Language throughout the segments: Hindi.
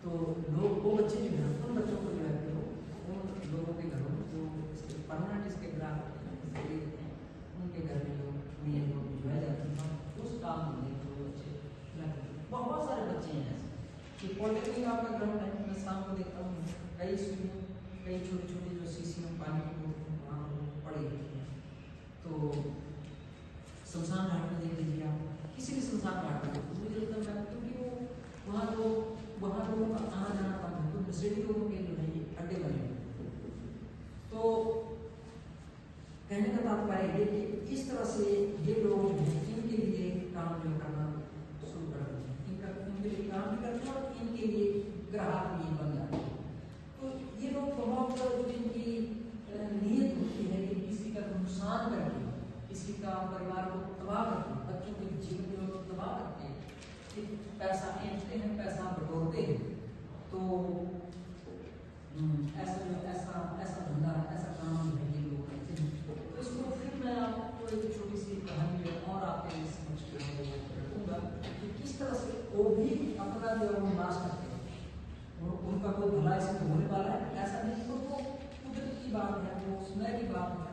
तो लोग वो बच्चे जो है उन बच्चों को जो है उन लोगों के घरों में जो परमानेंट इसके ग्राहक उनके घर में जो भिजवाए जाते हैं उस काम में जो बच्चे बहुत सारे बच्चे हैं ऐसे। पॉलिटेक्निक आपका ग्राउंड है, मैं शाम को देखता हूँ कई स्कूलों कई छोटी छोटी जो शीशी में पानी की बोतल वहाँ पड़ी होती है। तो शमशान घाट में देख लीजिए आप, किसी भी शमशान घाट में मुझे लगता है क्योंकि वो वहाँ लोगों का आना जाना कम है, तो नशेड़ी लोगों के जो है ये अड्डे बने हुए। तो कहने का तात्पर्य ये कि इस तरह से ये लोग इनके लिए काम जो करना शुरू कर देते हैं, इनके लिए काम भी करते हैं और इनके लिए ग्राहक भी बन जाते हैं। तो ये लोग बहुत जो इनकी नीयत होती है कि किसी का नुकसान करके, किसी का परिवार को तबाह करके, बच्चों के जीवन को तबाह करके पैसा ऐंठते हैं, पैसा बटोरते हैं। तो ऐसा धंधा, ऐसा काम है ये लोग करते हैं। तो इसको फिर मैं आपको एक छोटी सी कहानी और आपके समझ रखूँगा कि किस तरह से वो भी अपना जो नाश करते हैं और उनका कोई भला इसमें होने वाला है ऐसा नहीं। तो वो कुदरत की बात है, वो समय की बात है।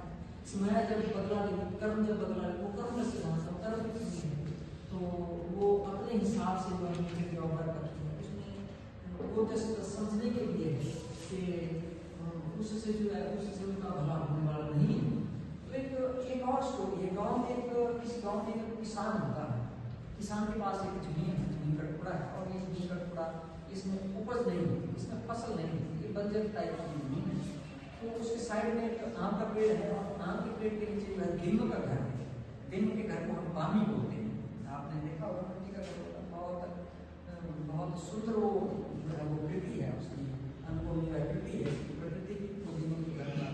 समय जब बदला ले, कर्म जब बदला ले, वो कर्म से भाषा कर्म नहीं है, तो वो अपने हिसाब से जो है व्यवहार करते हैं। उसमें वो जस्ट समझने के लिए है कि उससे जो है उससे उनका भला होने वाला नहीं है। तो एक और स्टोरी है। गाँव में इस गाँव में एक किसान होता है। किसान के पास एक जमीन कटपुड़ा है और ये जमीन कटपुड़ा इसमें उपज नहीं होती, इसमें फसल नहीं होती, ये बंजर टाइप की जमीन है। तो उसके साइड में एक आम का पेड़ है और आम के पेड़ के नीचे जो है गेहूं का घर है। गेहूं के घर को हम बामी बोलते हैं, आपने देखा होगा मिट्टी का घर बहुत सुंदर वो प्रकृति है, उसकी अनुभव जो है प्रकृति है, प्रकृति की गेहूं के घर का।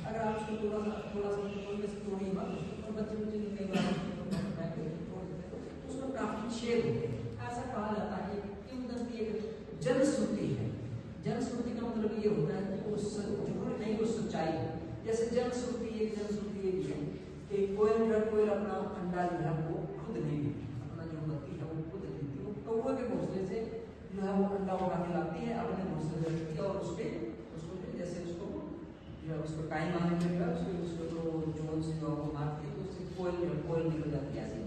अगर आप उसको थोड़ा सा तोड़ी और बच्चे कई बार तोड़ देते हैं उसमें काफी छेद होते हैं। ऐसा कहा जाता है कि एक जनश्रुति है। जनश्रुति का मतलब ये होता है कि उस जरूरी नहीं उस सच्चाई है। जैसे जनश्रुति एक ये भी है कि कोयल अपना अंडा जो है वो खुद नहीं देती, अपना जो बत्ती है वो खुद देती, वो कौवे के घोंसले से जो है वो अंडा उठा के लाती है, अपने घोंसले से रखती है और उसको जैसे उसको टाइम आने में उसको जोन से जो मारती है तो उससे कोयल निकल जाती है। ऐसी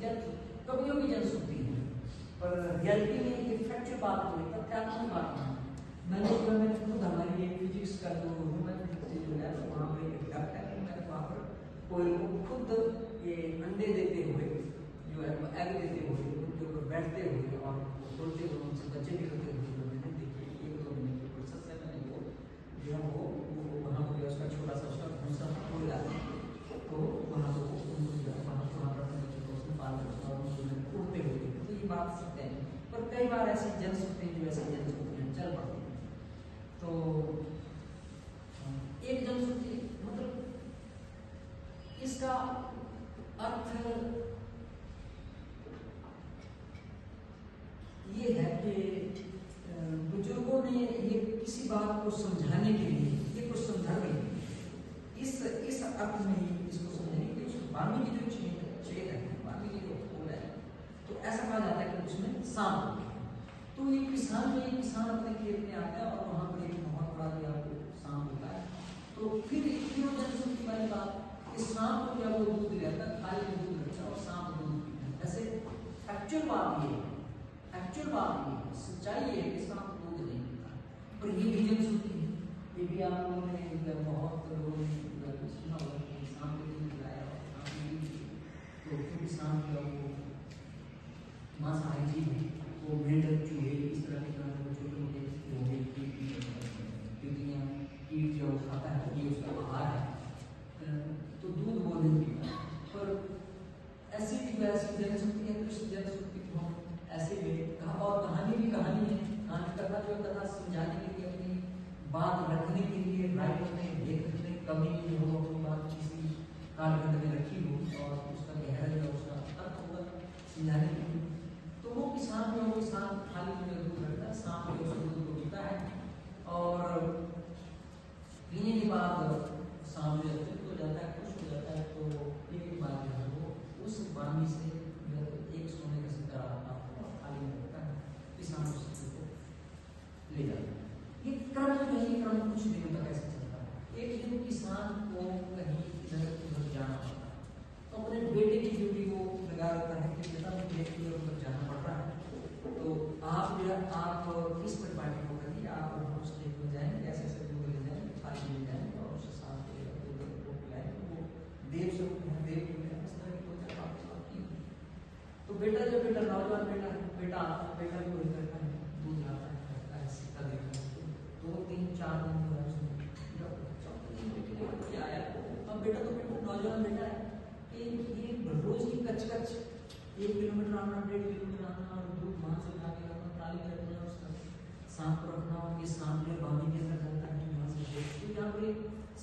कवियों की जनश्रुति है, पर रियलिटी में ये फैक्चुअल बात नहीं, तथ्यात्मक बात नहीं। मैंने खुद हमारी फिजिक्स का जो ह्यूमन फिजिक्स जो है वहाँ पे एक डॉक्टर है, मैंने वहाँ पर कोयल को खुद ये अंडे देते हुए जो है एग देते हुए जो बैठते हुए और बोलते हुए उनसे बच्चे निकलते हुए मैंने देखे। 1-2 महीने की फुर्सत से मैंने वो जो है वो वहाँ पर उसका छोटा सा उसका घोंसला खोल डाला, तो वहाँ पर वहाँ पर अपने बच्चों को उसमें पाल रखा और उड़ते हुए। तो ये बात सत्य है, पर कई बार ऐसी जनश्रुति जो ऐसी जनश्रुतियाँ चल पड़ती हैं। तो एक जनश्रुति मतलब इसका अर्थ ये है कि बुजुर्गों ने ये किसी बात को समझाने के लिए ये कुछ संदर्भ है, इस अर्थ में ही इसको समझने के लिए वाल्मीकि की जो छेद है, वाल्मीकि की जो फूल है, तो ऐसा कहा जाता है कि उसमें सांप होते हैं। तो ये किसान अपने खेत में आता है और वहाँ पर एक बहुत बड़ा जो है सांप होता है। तो फिर जनश्रुति वाली बात कि सांप को जब वो दूध लेता है, खाली में दूध रखता है और सांप दूध पीता है। ऐसे एक्चुअल बात ये सच्चाई है कि सांप दूध नहीं पीता, पर ये भी जनश्रुति है। ये भी आप लोगों ने बहुत लोगों ने सुना होगा कि सांप के दूध पिलाया और सांप नहीं पी, तो फिर सांप का वो मांसाहारी जीव है, वो मेंढक चूहे इस तरह के छोटे मोटे घोड़े कीड़ियाँ कीट जो खाता है ये उसका आहार है, तो दूध वो नहीं पीता। पर ऐसी जनश्रुति है, तो इस जनश्रुति को हम ऐसे में कहा और कहानी भी कहानी है। कहानी कथा जो कथा समझाने के लिए, अपनी बात रखने के लिए राइटर ने लेखक ने कभी जो हो अपनी बात किसी कालखंड में रखी हो और उसका गहरा जो उसका अर्थ होगा समझाने के लिए। तो वो किसान खाली में दूध रखता है, सांप जो उसको दूध को पीता है और पीने के बाद सांप जो तृप्त हो जाता है, खुश हो जाता है। तो पीने के बाद जो है वो उस वाणी से एक सोने का सिक्का आपको खाली में रखता है, किसान उस को ले जाता है। ये क्रम में नहीं, क्रम कुछ दिनों तक ऐसे चलता है। एक दिन किसान को कहीं इधर उधर जाना पड़ता है, तो अपने बेटे की ड्यूटी वो लगा देता है कि बेटा मुझे इधर उधर जाना पड़ रहा है, तो आप जो है आप किस परिपाटी को करिए, आप उस स्टेट में जाएंगे, ऐसे ऐसे लोग ले जाएंगे, खाली ले जाएंगे और उसके साथ पिलाएंगे, वो देव से देव इस तरह की कोई बात की। तो बेटा जो बेटा नौजवान बेटा बेटा बेटा भी वही करता है, दूध लाता है, करता है, सिक्का देता है, 2-3-4 दिन जो है उसने आया। अब बेटा तो बेटा नौजवान बेटा है कि ये रोज की कच 1 किलोमीटर आना, 1.5 किलोमीटर आना और दूध वहां से उठा के लाना, ट्राली में रखना, उसका सांप को रखना, और ये सांप जो बांधी के अंदर रहता है वहां से। तो यहाँ पे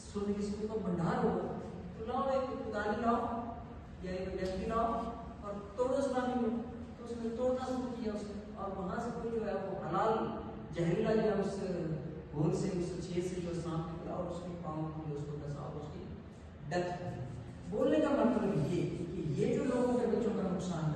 सोने की सुख का भंडार होगा, तो लाओ एक कुदाली लाओ या एक व्यक्ति लाओ और तोड़ो उस बांधी को। तो उसने तोड़ना शुरू किया उसने, और वहां से कोई जो है वो हलाल जहरीला जो है उस होल से उस छेद से जो सांप निकला और उसके पाँव को जो उसको डसा और उसकी डेथ। बोलने का मतलब ये कि ये जो लोगों के बच्चों का नुकसान